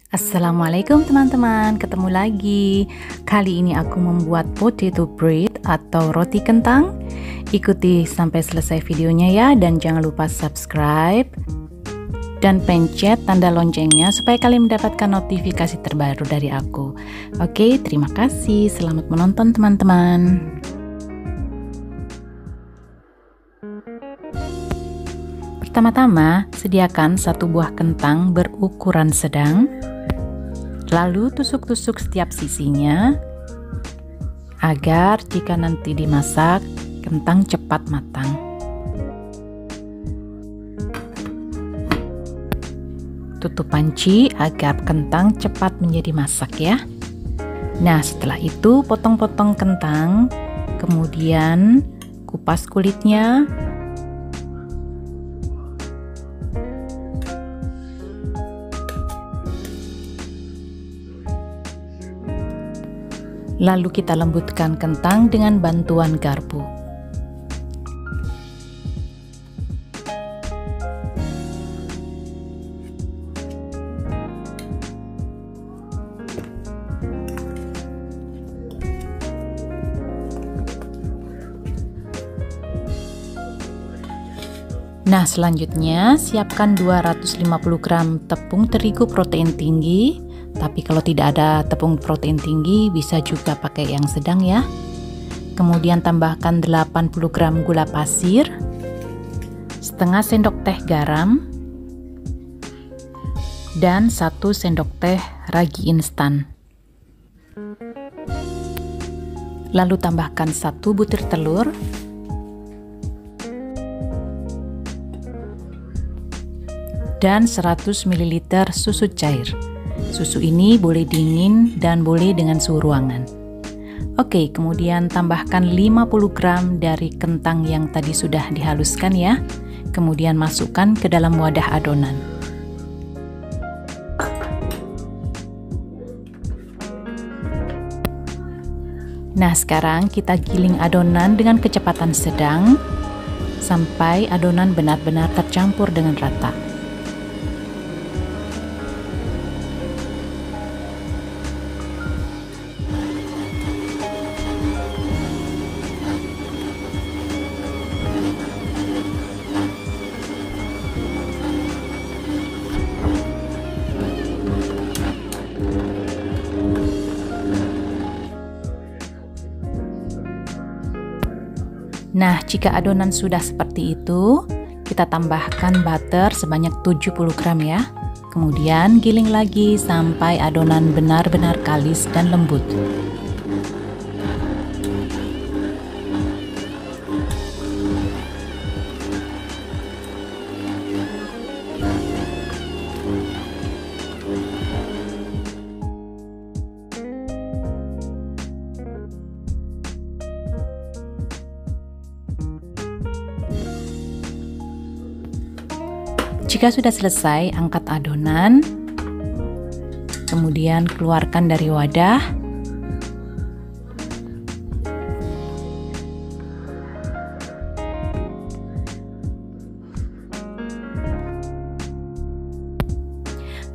Assalamualaikum teman-teman, ketemu lagi. Kali ini aku membuat potato bread atau roti kentang. Ikuti sampai selesai videonya ya, dan jangan lupa subscribe dan pencet tanda loncengnya supaya kalian mendapatkan notifikasi terbaru dari aku. Oke, terima kasih. Selamat menonton teman-teman. Pertama-tama, sediakan satu buah kentang berukuran sedang. Lalu tusuk-tusuk setiap sisinya agar jika nanti dimasak, kentang cepat matang. Tutup panci agar kentang cepat menjadi masak ya. Nah, setelah itu potong-potong kentang, kemudian kupas kulitnya. Lalu kita lembutkan kentang dengan bantuan garpu. Nah, selanjutnya siapkan 250 gram tepung terigu protein tinggi. Tapi kalau tidak ada tepung protein tinggi, bisa juga pakai yang sedang ya. Kemudian tambahkan 80 gram gula pasir, setengah sendok teh garam, dan 1 sendok teh ragi instan. Lalu tambahkan 1 butir telur, dan 100 ml susu cair. Susu ini boleh dingin dan boleh dengan suhu ruangan. Oke, kemudian tambahkan 50 gram dari kentang yang tadi sudah dihaluskan ya. Kemudian masukkan ke dalam wadah adonan. Nah, sekarang kita giling adonan dengan kecepatan sedang sampai adonan benar-benar tercampur dengan rata. Nah, jika adonan sudah seperti itu, kita tambahkan butter sebanyak 70 gram ya. Kemudian giling lagi sampai adonan benar-benar kalis dan lembut. Jika sudah selesai, angkat adonan, kemudian keluarkan dari wadah.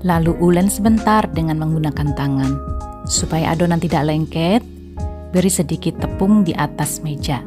Lalu ulen sebentar dengan menggunakan tangan. Supaya adonan tidak lengket, beri sedikit tepung di atas meja.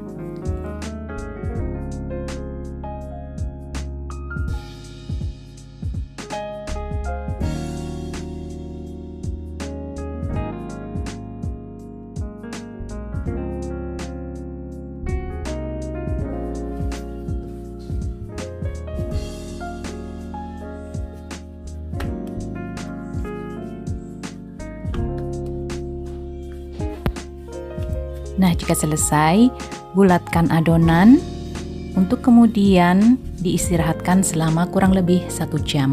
Nah, jika selesai, bulatkan adonan untuk kemudian diistirahatkan selama kurang lebih 1 jam.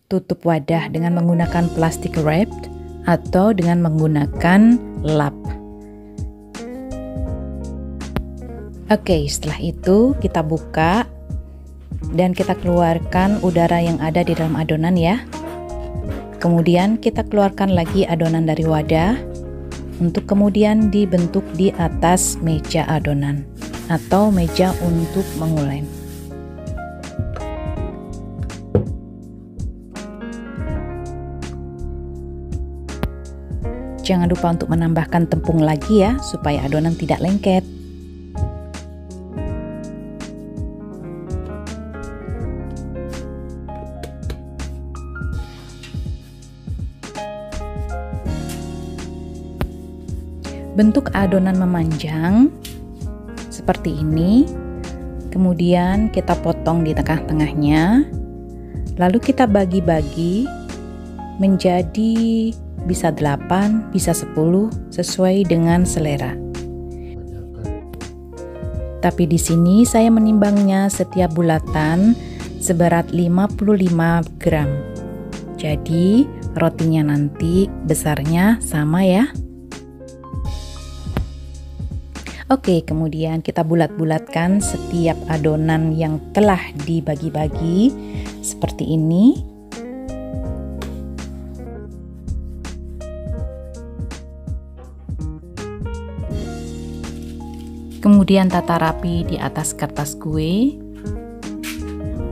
Tutup wadah dengan menggunakan plastik wrap atau dengan menggunakan lap. Oke, setelah itu kita buka dan kita keluarkan udara yang ada di dalam adonan ya. Kemudian kita keluarkan lagi adonan dari wadah untuk kemudian dibentuk di atas meja adonan atau meja untuk mengulen. jangan lupa untuk menambahkan tepung lagi ya, supaya adonan tidak lengket. Bentuk adonan memanjang seperti ini, kemudian kita potong di tengah-tengahnya, lalu kita bagi-bagi menjadi bisa 8, bisa 10 sesuai dengan selera. Tapi di sini saya menimbangnya setiap bulatan seberat 55 gram. Jadi rotinya nanti besarnya sama ya. Oke, kemudian kita bulat-bulatkan setiap adonan yang telah dibagi-bagi seperti ini. Kemudian tata rapi di atas kertas kue.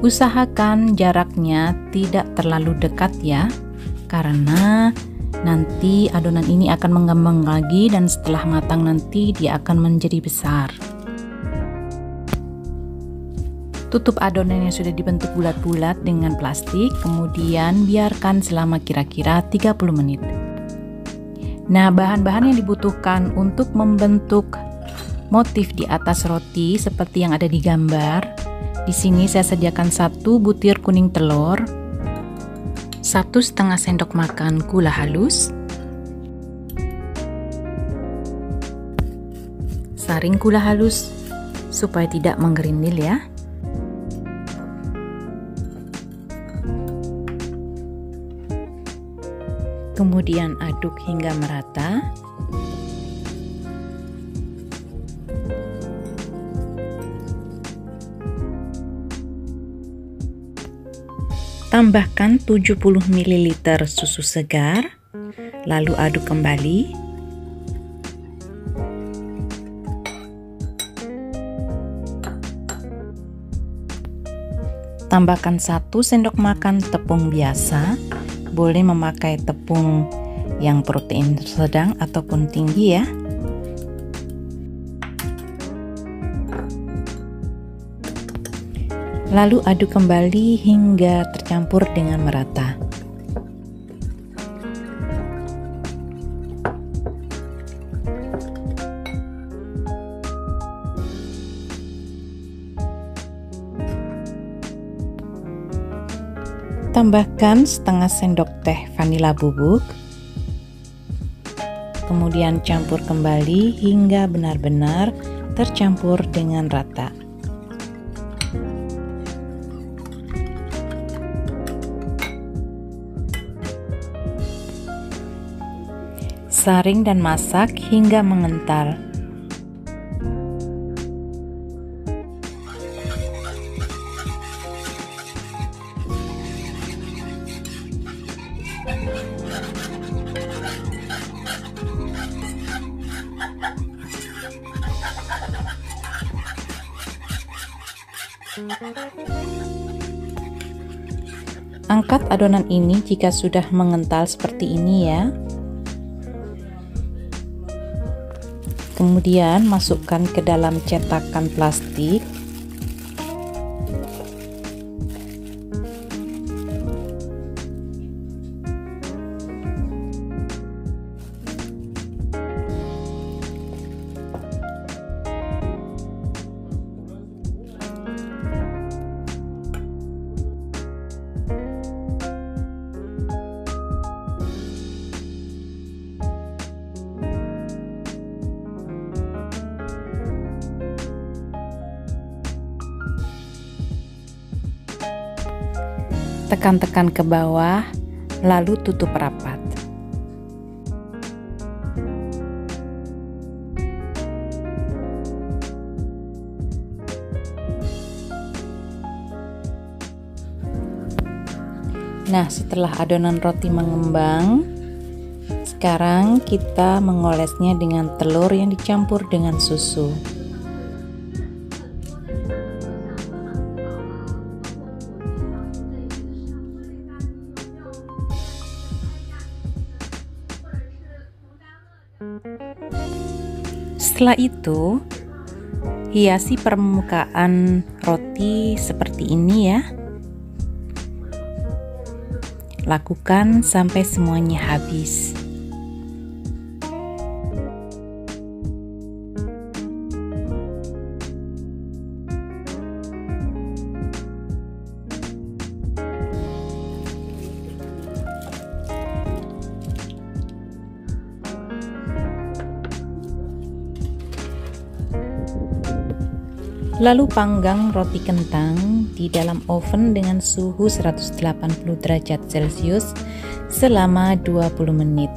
Usahakan jaraknya tidak terlalu dekat ya, karena nanti adonan ini akan mengembang lagi dan setelah matang nanti dia akan menjadi besar. Tutup adonan yang sudah dibentuk bulat-bulat dengan plastik, kemudian biarkan selama kira-kira 30 menit. Nah, bahan-bahan yang dibutuhkan untuk membentuk motif di atas roti seperti yang ada di gambar. Di sini saya sediakan 1 butir kuning telur, 1,5 sendok makan gula halus, saring gula halus supaya tidak menggerindil ya. Kemudian aduk hingga merata. Tambahkan 70 ml susu segar, lalu aduk kembali. Tambahkan 1 sendok makan tepung biasa, boleh memakai tepung yang protein sedang ataupun tinggi ya. Lalu aduk kembali hingga tercampur dengan merata. Tambahkan setengah sendok teh vanila bubuk. Kemudian campur kembali hingga benar-benar tercampur dengan rata. Saring dan masak hingga mengental. Angkat adonan ini jika sudah mengental seperti ini ya. Kemudian masukkan ke dalam cetakan plastik. Tekan-tekan ke bawah, lalu tutup rapat. Nah, setelah adonan roti mengembang, sekarang kita mengolesnya dengan telur yang dicampur dengan susu. Setelah itu, hiasi permukaan roti seperti ini ya. Lakukan sampai semuanya habis. Lalu panggang roti kentang di dalam oven dengan suhu 180 derajat Celcius selama 20 menit.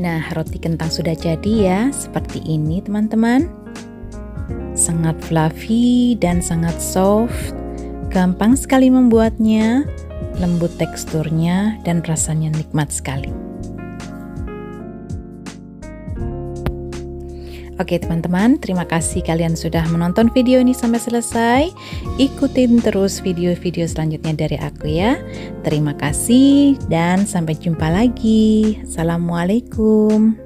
Nah, roti kentang sudah jadi ya, seperti ini teman-teman. Sangat fluffy dan sangat soft, gampang sekali membuatnya, lembut teksturnya dan rasanya nikmat sekali. Oke teman-teman, terima kasih kalian sudah menonton video ini sampai selesai. Ikutin terus video-video selanjutnya dari aku ya. Terima kasih dan sampai jumpa lagi. Assalamualaikum.